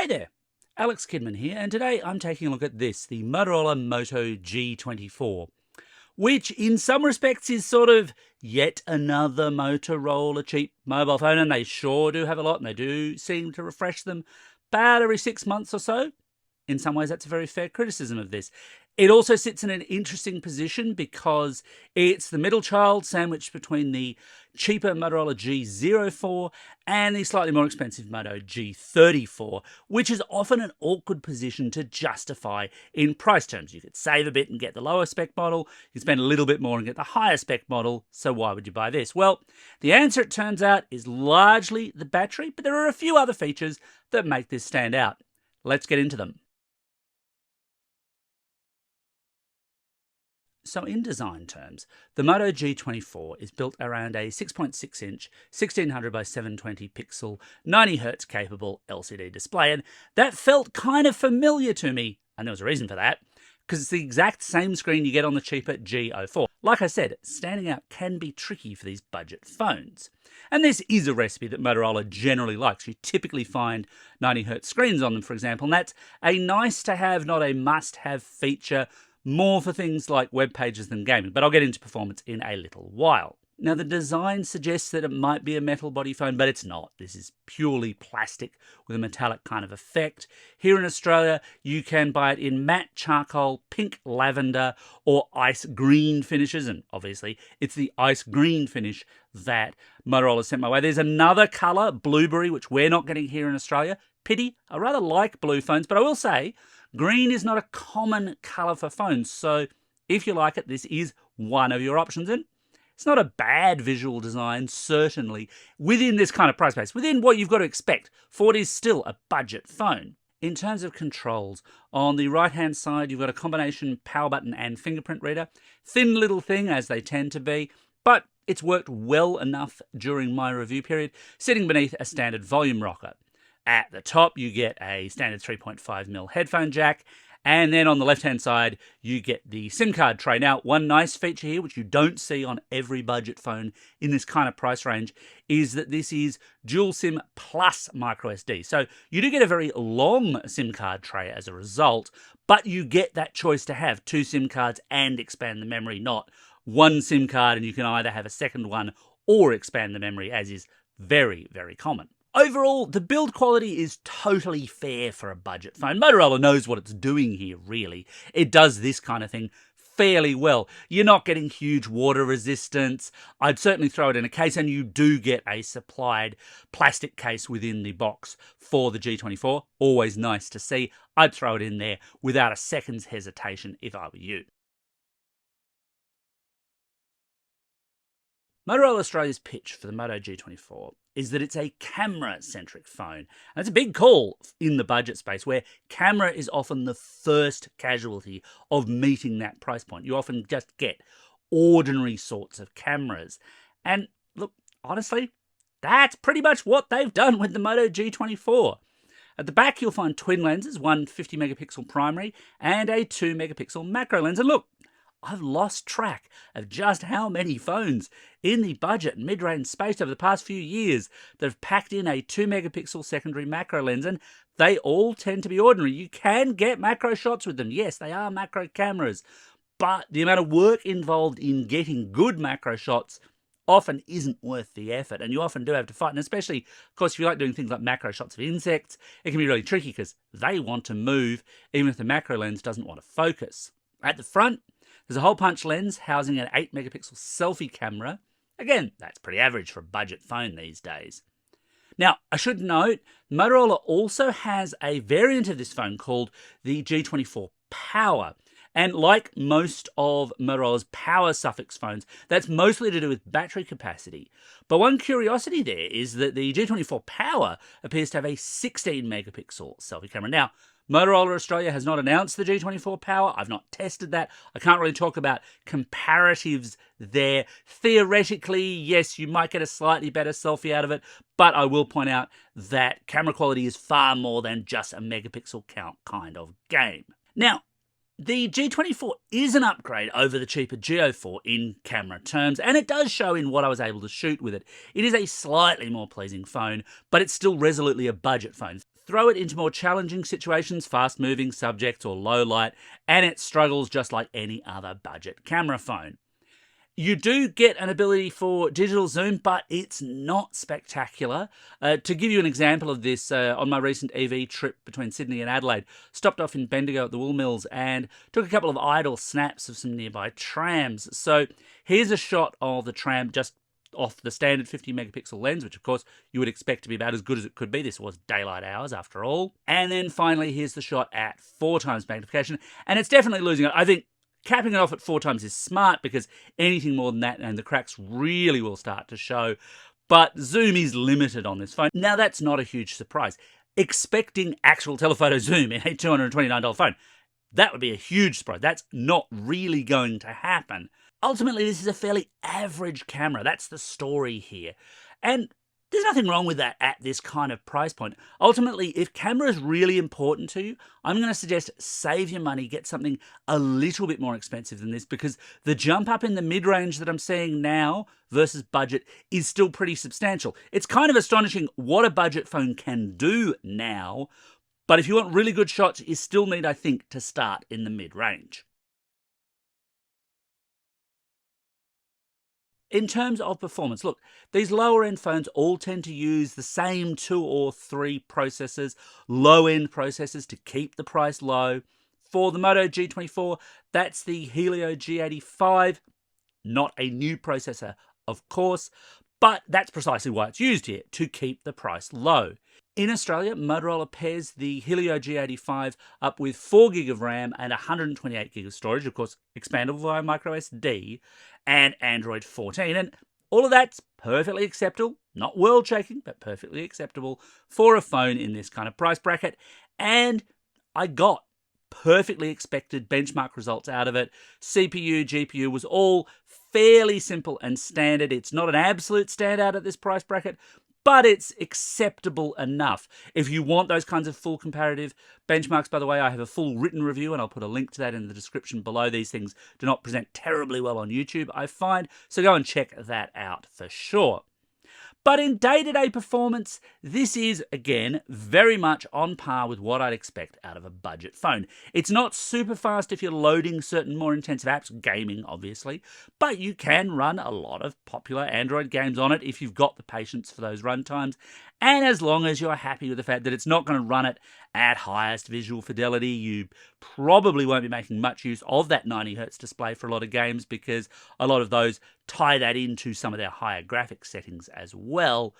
Hey there, Alex Kidman here, and today I'm taking a look at this, the Motorola Moto G24, which in some respects is sort of yet another Motorola cheap mobile phone, and they sure do have a lot, and they do seem to refresh them about every 6 months or so. In some ways, that's a very fair criticism of this. It also sits in an interesting position because it's the middle child sandwiched between the cheaper Motorola G04 and the slightly more expensive Moto G34, which is often an awkward position to justify in price terms. You could save a bit and get the lower spec model, you spend a little bit more and get the higher spec model, so why would you buy this? Well, the answer, it turns out, is largely the battery, but there are a few other features that make this stand out. Let's get into them. So in design terms, the Moto G24 is built around a 6.6-inch, 1600 by 720 pixel, 90Hz capable LCD display, and that felt kind of familiar to me, and there was a reason for that, because it's the exact same screen you get on the cheaper G04. Like I said, standing out can be tricky for these budget phones. And this is a recipe that Motorola generally likes. You typically find 90Hz screens on them, for example, and that's a nice-to-have, not a must-have feature, more for things like web pages than gaming, but I'll get into performance in a little while. Now, the design suggests that it might be a metal body phone, but it's not. This is purely plastic with a metallic kind of effect. Here in Australia, you can buy it in matte charcoal, pink lavender, or ice green finishes, and obviously it's the ice green finish that Motorola sent my way. There's another colour, blueberry, which we're not getting here in Australia. Pity, I rather like blue phones, but I will say, green is not a common colour for phones, so if you like it, this is one of your options. And it's not a bad visual design, certainly, within this kind of price base, within what you've got to expect for what is still a budget phone. In terms of controls, on the right-hand side, you've got a combination power button and fingerprint reader. Thin little thing, as they tend to be, but it's worked well enough during my review period, sitting beneath a standard volume rocker. At the top, you get a standard 3.5mm headphone jack, and then on the left-hand side, you get the SIM card tray. Now, one nice feature here, which you don't see on every budget phone in this kind of price range, is that this is dual SIM plus microSD. So you do get a very long SIM card tray as a result, but you get that choice to have two SIM cards and expand the memory, not one SIM card and you can either have a second one or expand the memory, as is very, very common. Overall, the build quality is totally fair for a budget phone. Motorola knows what it's doing here, really. It does this kind of thing fairly well. You're not getting huge water resistance. I'd certainly throw it in a case, and you do get a supplied plastic case within the box for the G24. Always nice to see. I'd throw it in there without a second's hesitation if I were you. Motorola Australia's pitch for the Moto G24 is that it's a camera-centric phone. And it's a big call in the budget space, where camera is often the first casualty of meeting that price point. You often just get ordinary sorts of cameras. And look, honestly, that's pretty much what they've done with the Moto G24. At the back, you'll find twin lenses, one 50-megapixel primary and a 2-megapixel macro lens. And look, I've lost track of just how many phones in the budget and mid-range space over the past few years that have packed in a 2-megapixel secondary macro lens, and they all tend to be ordinary. You can get macro shots with them. Yes, they are macro cameras, but the amount of work involved in getting good macro shots often isn't worth the effort, and you often do have to fight. And especially, of course, if you like doing things like macro shots of insects, it can be really tricky because they want to move even if the macro lens doesn't want to focus. At the front, there's a hole-punch lens housing an 8-megapixel selfie camera. Again, that's pretty average for a budget phone these days. Now, I should note, Motorola also has a variant of this phone called the G24 Power. And like most of Motorola's power suffix phones, that's mostly to do with battery capacity. But one curiosity there is that the G24 Power appears to have a 16-megapixel selfie camera. Now, Motorola Australia has not announced the G24 Power. I've not tested that. I can't really talk about comparatives there. Theoretically, yes, you might get a slightly better selfie out of it, but I will point out that camera quality is far more than just a megapixel count kind of game. Now, the G24 is an upgrade over the cheaper G04 in camera terms, and it does show in what I was able to shoot with it. It is a slightly more pleasing phone, but it's still resolutely a budget phone. throw it into more challenging situations, fast-moving subjects or low light, and it struggles just like any other budget camera phone. You do get an ability for digital zoom, but it's not spectacular. To give you an example of this, on my recent EV trip between Sydney and Adelaide, stopped off in Bendigo at the Wool Mills and took a couple of idle snaps of some nearby trams. So here's a shot of the tram just off the standard 50 megapixel lens, which of course you would expect to be about as good as it could be. This was daylight hours after all. And then finally, here's the shot at 4 times magnification, and it's definitely losing it. I think capping it off at 4 times is smart because anything more than that and the cracks really will start to show. But zoom is limited on this phone. Now, that's not a huge surprise. Expecting actual telephoto zoom in a $229 phone, that would be a huge surprise. That's not really going to happen. Ultimately, this is a fairly average camera. That's the story here. And there's nothing wrong with that at this kind of price point. Ultimately, if camera is really important to you, I'm going to suggest save your money, get something a little bit more expensive than this, because the jump up in the mid-range that I'm seeing now versus budget is still pretty substantial. It's kind of astonishing what a budget phone can do now, but if you want really good shots, you still need, I think, to start in the mid-range. In terms of performance, look, these lower-end phones all tend to use the same 2 or 3 processors, low-end processors to keep the price low. For the Moto G24, that's the Helio G85, not a new processor, of course, but that's precisely why it's used here, to keep the price low. In Australia, Motorola pairs the Helio G85 up with 4GB of RAM and 128GB of storage, of course, expandable via microSD, and Android 14. And all of that's perfectly acceptable, not world-shaking, but perfectly acceptable for a phone in this kind of price bracket. And I got perfectly expected benchmark results out of it. CPU, GPU was all fairly simple and standard. It's not an absolute standout at this price bracket, but it's acceptable enough. If you want those kinds of full comparative benchmarks, by the way, I have a full written review, and I'll put a link to that in the description below. These things do not present terribly well on YouTube, I find, so go and check that out for sure. But in day-to-day performance, this is, again, very much on par with what I'd expect out of a budget phone. It's not super fast if you're loading certain more intensive apps, gaming obviously, but you can run a lot of popular Android games on it if you've got the patience for those runtimes, and as long as you're happy with the fact that it's not going to run it at highest visual fidelity. You probably won't be making much use of that 90Hz display for a lot of games because a lot of those tie that into some of their higher graphics settings as well.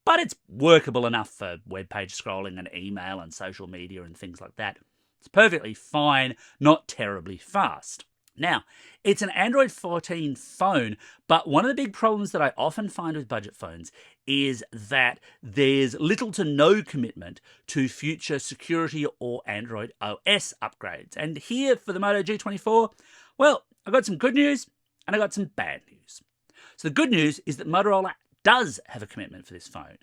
But it's workable enough for web page scrolling and email and social media and things like that. It's perfectly fine, not terribly fast. Now, it's an Android 14 phone, but one of the big problems that I often find with budget phones is that there's little to no commitment to future security or Android OS upgrades. And here for the Moto G24, well, I've got some good news and I've got some bad news. So the good news is that Motorola does have a commitment for this phone.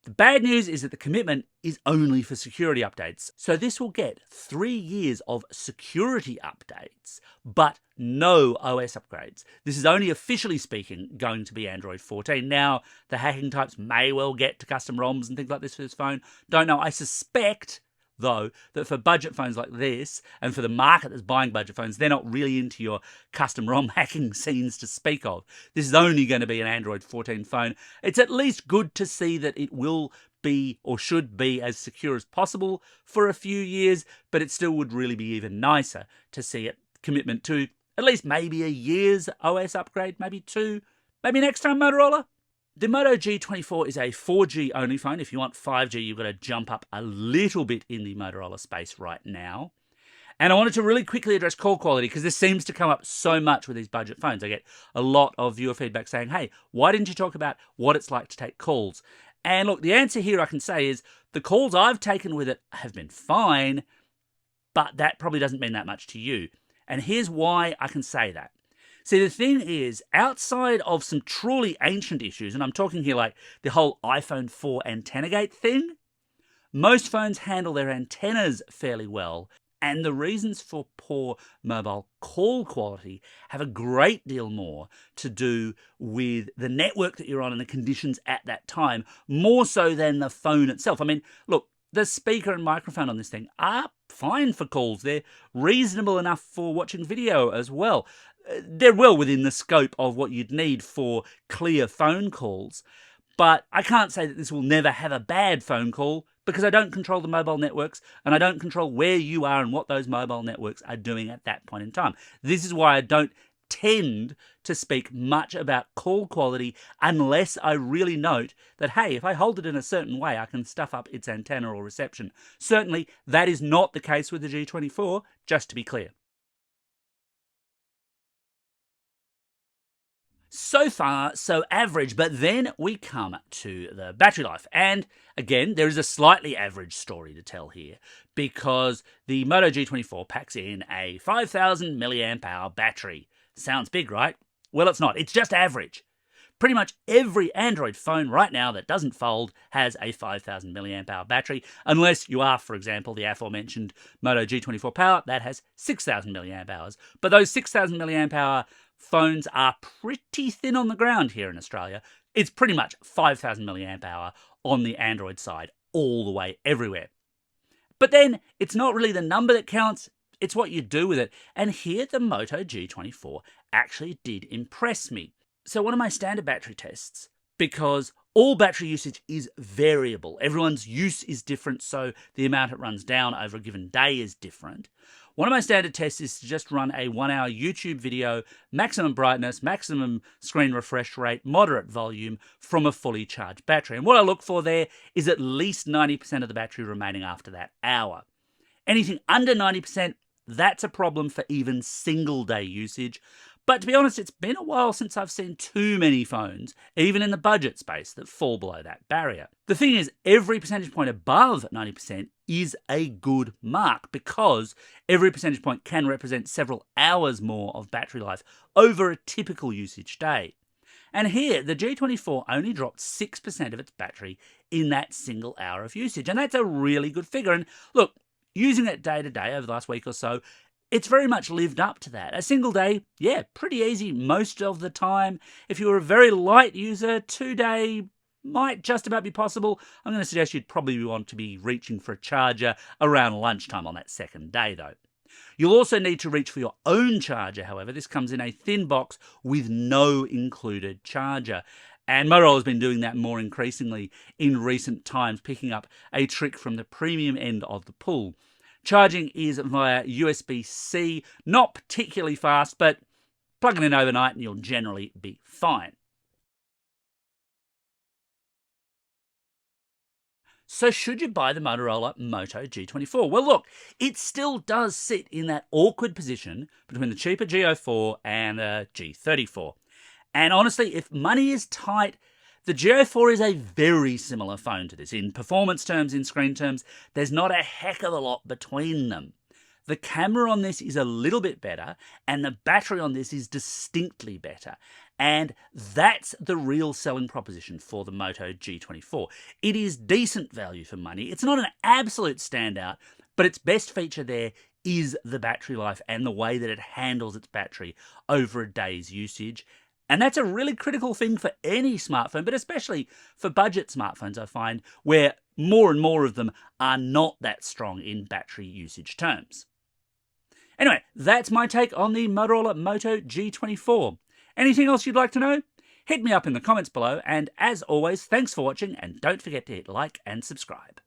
The bad news is that the commitment is only for security updates. So this will get 3 years of security updates, but no OS upgrades. This is only officially speaking going to be Android 14. Now, the hacking types may well get to custom ROMs and things like this for this phone. Don't know. I suspect, though, that for budget phones like this, and for the market that's buying budget phones, they're not really into your custom ROM hacking scenes to speak of. This is only going to be an Android 14 phone. It's at least good to see that it will be, or should be, as secure as possible for a few years, but it still would really be even nicer to see it commitment to at least maybe a year's OS upgrade, maybe 2, maybe next time, Motorola. The Moto G24 is a 4G only phone. If you want 5G, you've got to jump up a little bit in the Motorola space right now. And I wanted to really quickly address call quality because this seems to come up so much with these budget phones. I get a lot of viewer feedback saying, hey, why didn't you talk about what it's like to take calls? And look, the answer here I can say is the calls I've taken with it have been fine, but that probably doesn't mean that much to you. And here's why I can say that. See, the thing is, outside of some truly ancient issues, and I'm talking here like the whole iPhone 4 antenna gate thing, most phones handle their antennas fairly well, and the reasons for poor mobile call quality have a great deal more to do with the network that you're on and the conditions at that time, more so than the phone itself. I mean, look, The speaker and microphone on this thing are fine for calls. They're reasonable enough for watching video as well. They're well within the scope of what you'd need for clear phone calls. But I can't say that this will never have a bad phone call because I don't control the mobile networks and I don't control where you are and what those mobile networks are doing at that point in time. This is why I don't tend to speak much about call quality unless I really note that, hey, if I hold it in a certain way, I can stuff up its antenna or reception. Certainly, that is not the case with the G24, just to be clear. So far, so average, but then we come to the battery life. And again, there is a slightly average story to tell here because the Moto G24 packs in a 5,000 milliamp hour battery. Sounds big, right? Well, it's not. It's just average. Pretty much every Android phone right now that doesn't fold has a 5,000 milliamp hour battery, unless you are, for example, the aforementioned Moto G24 Power that has 6,000 milliamp hours. But those 6,000 milliamp hour phones are pretty thin on the ground here in Australia. It's pretty much 5,000 milliamp hour on the Android side all the way everywhere. But then it's not really the number that counts, it's what you do with it. And here the Moto G24 actually did impress me. So one of my standard battery tests, because all battery usage is variable. Everyone's use is different, so the amount it runs down over a given day is different. One of my standard tests is to just run a 1 hour YouTube video, maximum brightness, maximum screen refresh rate, moderate volume from a fully charged battery. And what I look for there is at least 90% of the battery remaining after that hour. Anything under 90%, that's a problem for even single day usage. But to be honest, it's been a while since I've seen too many phones, even in the budget space, that fall below that barrier. The thing is, every percentage point above 90% is a good mark because every percentage point can represent several hours more of battery life over a typical usage day. And here, the G24 only dropped 6% of its battery in that single hour of usage. And that's a really good figure. And look, using it day to day over the last week or so, it's very much lived up to that. A single day, yeah, pretty easy most of the time. If you were a very light user, 2-day might just about be possible. I'm going to suggest you'd probably want to be reaching for a charger around lunchtime on that second day, though. You'll also need to reach for your own charger, however. This comes in a thin box with no included charger. And Motorola's been doing that more increasingly in recent times, picking up a trick from the premium end of the pool. Charging is via USB-C, not particularly fast, but plug it in overnight and you'll generally be fine. So should you buy the Motorola Moto G24? Well, look, it still does sit in that awkward position between the cheaper G04 and the G34. And honestly, if money is tight, the G04 is a very similar phone to this. In performance terms, in screen terms, there's not a heck of a lot between them. The camera on this is a little bit better, and the battery on this is distinctly better. And that's the real selling proposition for the Moto G24. It is decent value for money. It's not an absolute standout, but its best feature there is the battery life and the way that it handles its battery over a day's usage. And that's a really critical thing for any smartphone, but especially for budget smartphones, I find, where more and more of them are not that strong in battery usage terms. Anyway, that's my take on the Motorola Moto G24. Anything else you'd like to know? Hit me up in the comments below, and as always, thanks for watching, and don't forget to hit like and subscribe.